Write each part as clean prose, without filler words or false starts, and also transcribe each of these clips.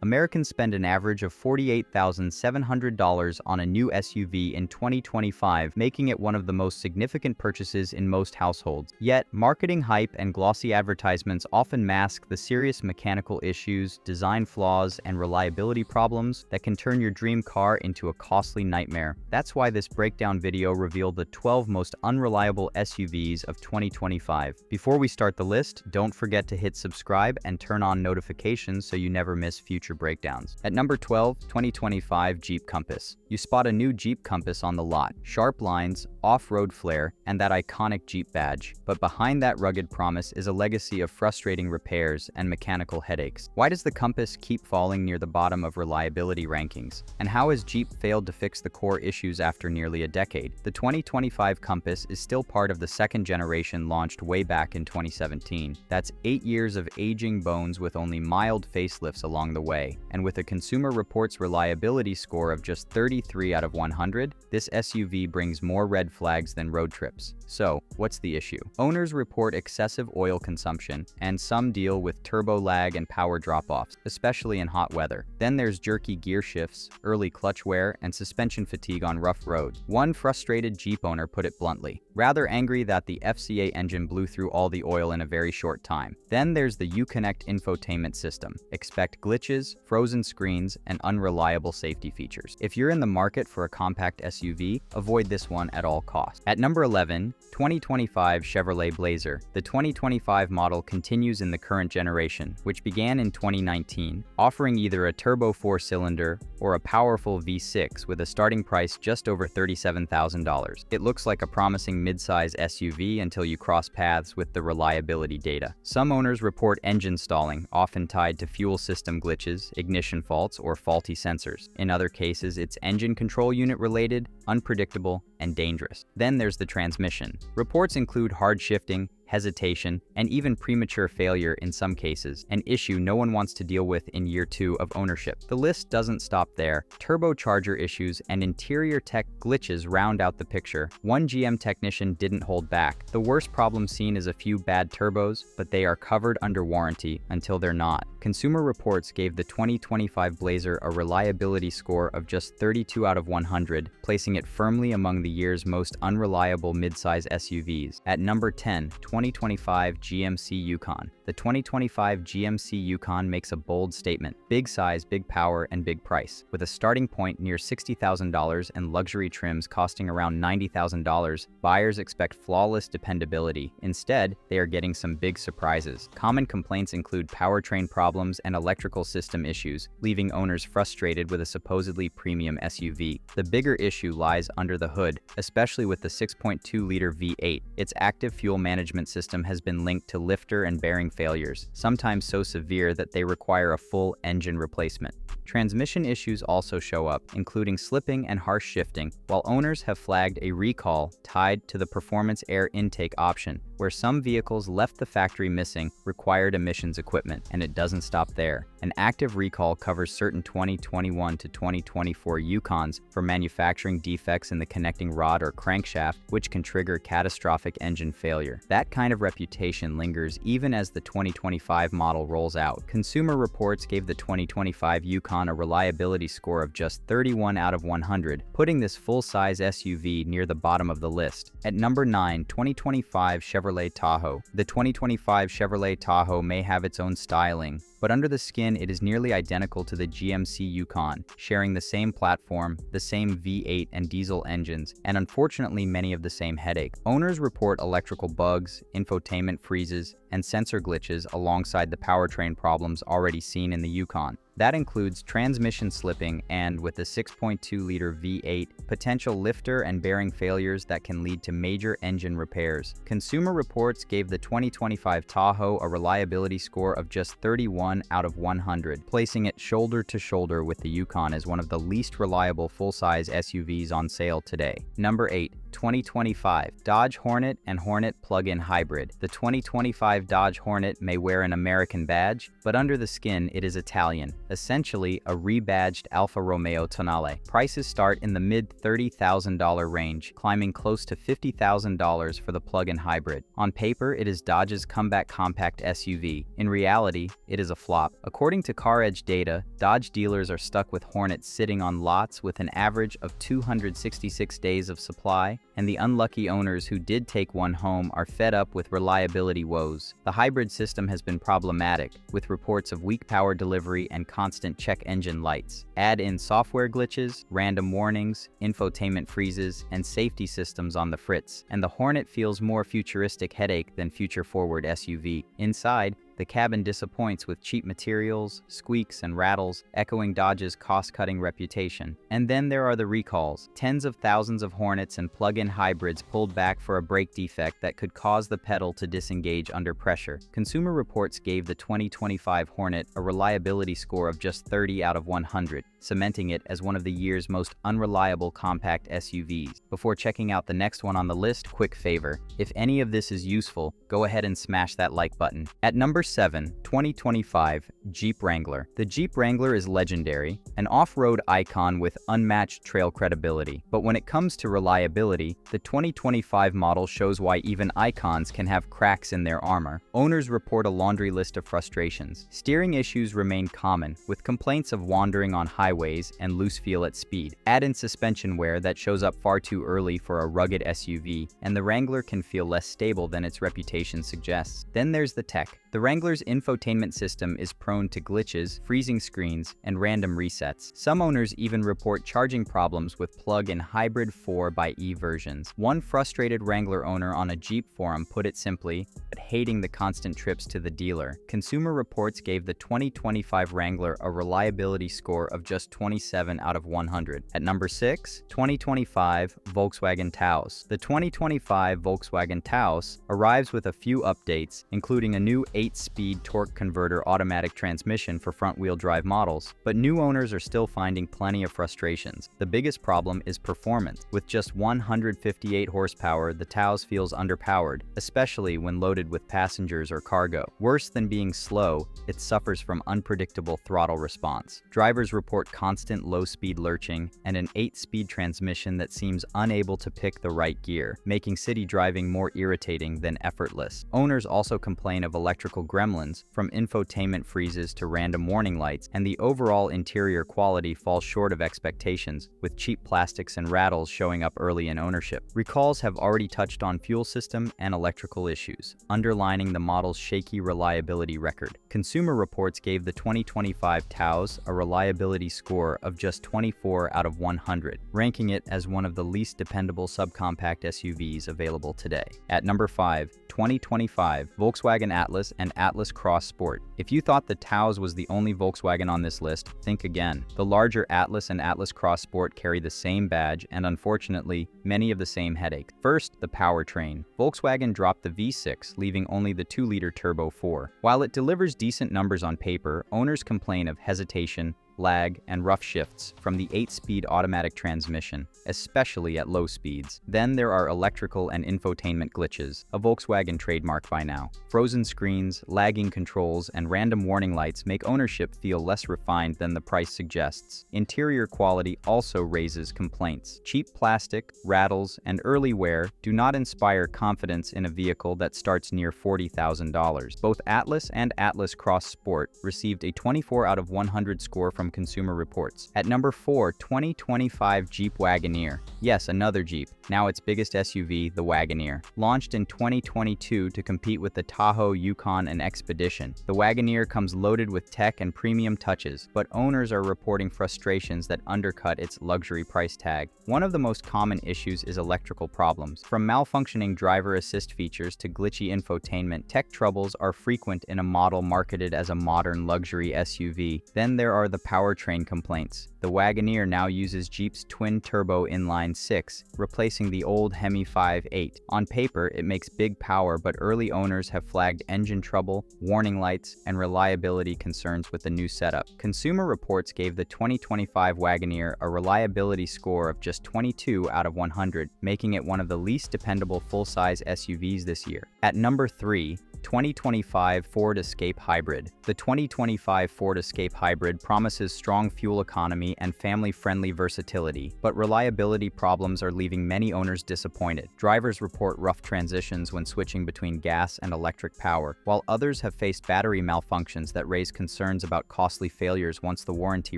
Americans spend an average of $48,700 on a new SUV in 2025, making it one of the most significant purchases in most households. Yet, marketing hype and glossy advertisements often mask the serious mechanical issues, design flaws, and reliability problems that can turn your dream car into a costly nightmare. That's why this breakdown video revealed the 12 most unreliable SUVs of 2025. Before we start the list, don't forget to hit subscribe and turn on notifications so you never miss future breakdowns. At number 12, 2025 Jeep Compass. You spot a new Jeep Compass on the lot. Sharp lines, off-road flair, and that iconic Jeep badge. But behind that rugged promise is a legacy of frustrating repairs and mechanical headaches. Why does the Compass keep falling near the bottom of reliability rankings? And how has Jeep failed to fix the core issues after nearly a decade? The 2025 Compass is still part of the second generation launched way back in 2017. That's 8 years of aging bones with only mild facelifts along the way. And with a Consumer Reports reliability score of just 33 out of 100, this SUV brings more red flags than road trips. So, what's the issue? Owners report excessive oil consumption, and some deal with turbo lag and power drop-offs, especially in hot weather. Then there's jerky gear shifts, early clutch wear, and suspension fatigue on rough roads. One frustrated Jeep owner put it bluntly, rather angry that the FCA engine blew through all the oil in a very short time. Then there's the Uconnect infotainment system. Expect glitches, frozen screens, and unreliable safety features. If you're in the market for a compact SUV, avoid this one at all costs. At number 11, 2025 Chevrolet Blazer. The 2025 model continues in the current generation, which began in 2019, offering either a turbo 4-cylinder or a powerful V6 with a starting price just over $37,000. It looks like a promising mid-size SUV until you cross paths with the reliability data. Some owners report engine stalling, often tied to fuel system glitches, ignition faults, or faulty sensors. In other cases, it's engine control unit related, unpredictable, and dangerous. Then there's the transmission. Reports include hard shifting, hesitation, and even premature failure in some cases, an issue no one wants to deal with in year 2 of ownership. The list doesn't stop there. Turbocharger issues and interior tech glitches round out the picture. One GM technician didn't hold back. The worst problem seen is a few bad turbos, but they are covered under warranty until they're not. Consumer Reports gave the 2025 Blazer a reliability score of just 32 out of 100, placing it firmly among the year's most unreliable midsize SUVs. At number 10, 2025 GMC Yukon. The 2025 GMC Yukon makes a bold statement: big size, big power, and big price. With a starting point near $60,000 and luxury trims costing around $90,000, buyers expect flawless dependability. Instead, they are getting some big surprises. Common complaints include powertrain problems and electrical system issues, leaving owners frustrated with a supposedly premium SUV. The bigger issue lies under the hood, especially with the 6.2-liter V8. Its active fuel management system has been linked to lifter and bearing failures, sometimes so severe that they require a full engine replacement. Transmission issues also show up, including slipping and harsh shifting, while owners have flagged a recall tied to the performance air intake option, where some vehicles left the factory missing required emissions equipment. And it doesn't stop there. An active recall covers certain 2021 to 2024 Yukons for manufacturing defects in the connecting rod or crankshaft, which can trigger catastrophic engine failure. That kind of reputation lingers even as the 2025 model rolls out. Consumer Reports gave the 2025 Yukon a reliability score of just 31 out of 100, putting this full-size SUV near the bottom of the list. At number 9, 2025 Chevrolet Tahoe. The 2025 Chevrolet Tahoe may have its own styling, but under the skin it is nearly identical to the GMC Yukon, sharing the same platform, the same V8 and diesel engines, and unfortunately many of the same headaches. Owners report electrical bugs, infotainment freezes, and sensor glitches alongside the powertrain problems already seen in the Yukon. That includes transmission slipping and, with the 6.2-liter V8, potential lifter and bearing failures that can lead to major engine repairs. Consumer Reports gave the 2025 Tahoe a reliability score of just 31 out of 100, placing it shoulder to shoulder with the Yukon as one of the least reliable full-size SUVs on sale today. Number 8. 2025 Dodge Hornet and Hornet plug-in hybrid. The 2025 Dodge Hornet may wear an American badge, but under the skin it is Italian, essentially a rebadged Alfa Romeo Tonale. Prices start in the mid-$30,000 range, climbing close to $50,000 for the plug-in hybrid. On paper, it is Dodge's comeback compact SUV. In reality, it is a flop. According to CarEdge data, Dodge dealers are stuck with Hornets sitting on lots with an average of 266 days of supply, and the unlucky owners who did take one home are fed up with reliability woes. The hybrid system has been problematic, with reports of weak power delivery and constant check engine lights. Add in software glitches, random warnings, infotainment freezes, and safety systems on the fritz, and the Hornet feels more futuristic headache than future-forward SUV. Inside, the cabin disappoints with cheap materials, squeaks, and rattles, echoing Dodge's cost-cutting reputation. And then there are the recalls. Tens of thousands of Hornets and plug-in hybrids pulled back for a brake defect that could cause the pedal to disengage under pressure. Consumer Reports gave the 2025 Hornet a reliability score of just 30 out of 100, cementing it as one of the year's most unreliable compact SUVs. Before checking out the next one on the list, quick favor. If any of this is useful, go ahead and smash that like button. At number 7, 2025 Jeep Wrangler. The Jeep Wrangler is legendary, an off-road icon with unmatched trail credibility. But when it comes to reliability, the 2025 model shows why even icons can have cracks in their armor. Owners report a laundry list of frustrations. Steering issues remain common, with complaints of wandering on highways and loose feel at speed. Add in suspension wear that shows up far too early for a rugged SUV, and the Wrangler can feel less stable than its reputation suggests. Then there's the tech. The Wrangler's infotainment system is prone to glitches, freezing screens, and random resets. Some owners even report charging problems with plug-in hybrid 4xe versions. One frustrated Wrangler owner on a Jeep forum put it simply, but hating the constant trips to the dealer. Consumer Reports gave the 2025 Wrangler a reliability score of just 27 out of 100. At number 6, 2025 Volkswagen Taos. The 2025 Volkswagen Taos arrives with a few updates, including a new 8-speed torque converter automatic transmission for front-wheel drive models, but new owners are still finding plenty of frustrations. The biggest problem is performance. With just 158 horsepower, the Taos feels underpowered, especially when loaded with passengers or cargo. Worse than being slow, it suffers from unpredictable throttle response. Drivers report constant low-speed lurching and an 8-speed transmission that seems unable to pick the right gear, making city driving more irritating than effortless. Owners also complain of electrical gremlins, from infotainment freezes to random warning lights, and the overall interior quality falls short of expectations, with cheap plastics and rattles showing up early in ownership. Recalls have already touched on fuel system and electrical issues, underlining the model's shaky reliability record. Consumer Reports gave the 2025 Taos a reliability score of just 24 out of 100, ranking it as one of the least dependable subcompact SUVs available today. At number 5, 2025 Volkswagen Atlas and Atlas Cross Sport. If you thought the Taos was the only Volkswagen on this list, think again. The larger Atlas and Atlas Cross Sport carry the same badge and, unfortunately, many of the same headaches. First, the powertrain. Volkswagen dropped the V6, leaving only the 2-liter Turbo 4. While it delivers decent numbers on paper, owners complain of hesitation, lag, and rough shifts from the 8-speed automatic transmission, especially at low speeds. Then there are electrical and infotainment glitches, a Volkswagen trademark by now. Frozen screens, lagging controls, and random warning lights make ownership feel less refined than the price suggests. Interior quality also raises complaints. Cheap plastic, rattles, and early wear do not inspire confidence in a vehicle that starts near $40,000. Both Atlas and Atlas Cross Sport received a 24 out of 100 score from Consumer Reports. At number 4, 2025 Jeep Wagoneer. Yes, another Jeep, now its biggest SUV, the Wagoneer. Launched in 2022 to compete with the Tahoe, Yukon, and Expedition, the Wagoneer comes loaded with tech and premium touches, but owners are reporting frustrations that undercut its luxury price tag. One of the most common issues is electrical problems. From malfunctioning driver assist features to glitchy infotainment, tech troubles are frequent in a model marketed as a modern luxury SUV. Then there are the powertrain complaints. The Wagoneer now uses Jeep's twin-turbo inline-six, replacing the old Hemi 5.8. On paper, it makes big power, but early owners have flagged engine trouble, warning lights, and reliability concerns with the new setup. Consumer Reports gave the 2025 Wagoneer a reliability score of just 22 out of 100, making it one of the least dependable full-size SUVs this year. At number 3, 2025 Ford Escape Hybrid. The 2025 Ford Escape Hybrid promises strong fuel economy and family-friendly versatility, but reliability problems are leaving many owners disappointed. Drivers report rough transitions when switching between gas and electric power, while others have faced battery malfunctions that raise concerns about costly failures once the warranty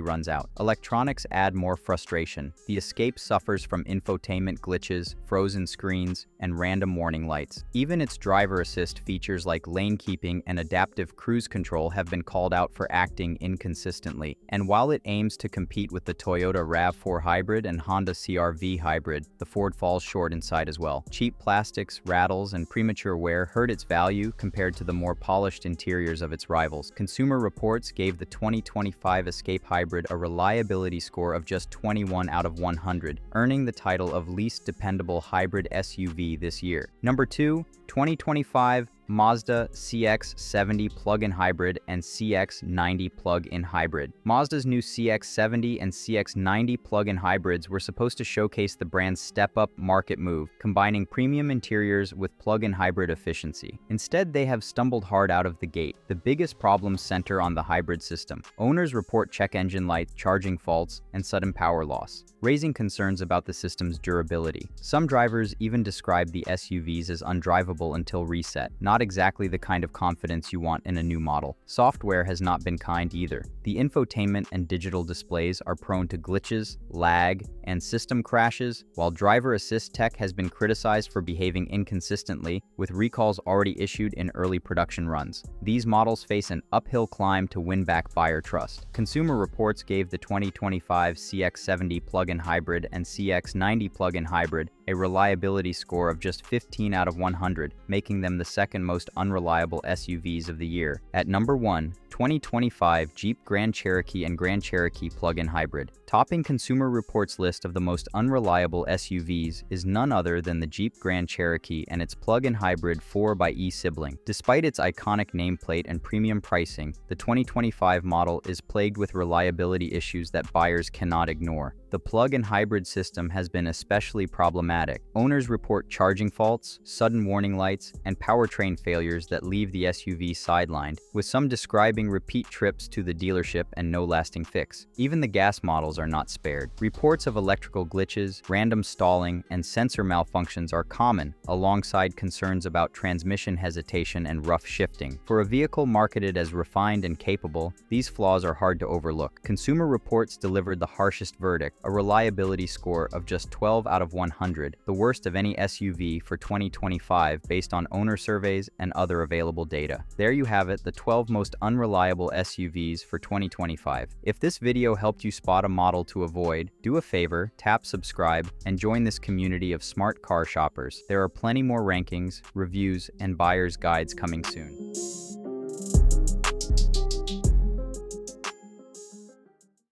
runs out. Electronics add more frustration. The Escape suffers from infotainment glitches, frozen screens, and random warning lights. Even its driver assist features like lane keeping and adaptive cruise control have been called out for acting inconsistently. And while it aims to compete with the Toyota RAV4 Hybrid and Honda CR-V Hybrid, the Ford falls short inside as well. Cheap plastics, rattles, and premature wear hurt its value compared to the more polished interiors of its rivals. Consumer Reports gave the 2025 Escape Hybrid a reliability score of just 21 out of 100, earning the title of least dependable hybrid SUV this year. Number 2, 2025 Mazda CX-70 plug-in hybrid and CX-90 plug-in hybrid. Mazda's new CX-70 and CX-90 plug-in hybrids were supposed to showcase the brand's step-up market move, combining premium interiors with plug-in hybrid efficiency. Instead, they have stumbled hard out of the gate. The biggest problems center on the hybrid system. Owners report check engine light, charging faults, and sudden power loss, raising concerns about the system's durability. Some drivers even describe the SUVs as undrivable until reset, not exactly the kind of confidence you want in a new model. Software has not been kind either. The infotainment and digital displays are prone to glitches, lag, and system crashes, while driver assist tech has been criticized for behaving inconsistently, with recalls already issued in early production runs. These models face an uphill climb to win back buyer trust. Consumer Reports gave the 2025 CX-70 plug-in hybrid and CX-90 plug-in hybrid a reliability score of just 15 out of 100, making them the second most unreliable SUVs of the year. At number 1, 2025 Jeep Grand Cherokee and Grand Cherokee plug-in hybrid. Topping Consumer Reports' list of the most unreliable SUVs is none other than the Jeep Grand Cherokee and its plug-in hybrid 4xe sibling. Despite its iconic nameplate and premium pricing, the 2025 model is plagued with reliability issues that buyers cannot ignore. The plug-in hybrid system has been especially problematic. Owners report charging faults, sudden warning lights, and powertrain failures that leave the SUV sidelined, with some describing repeat trips to the dealership and no lasting fix. Even the gas models are not spared. Reports of electrical glitches, random stalling, and sensor malfunctions are common, alongside concerns about transmission hesitation and rough shifting. For a vehicle marketed as refined and capable, these flaws are hard to overlook. Consumer Reports delivered the harshest verdict, a reliability score of just 12 out of 100, the worst of any SUV for 2025 based on owner surveys and other available data. There you have it, the 12 most unreliable SUVs for 2025. If this video helped you spot a model to avoid, do a favor, tap subscribe, and join this community of smart car shoppers. There are plenty more rankings, reviews, and buyer's guides coming soon.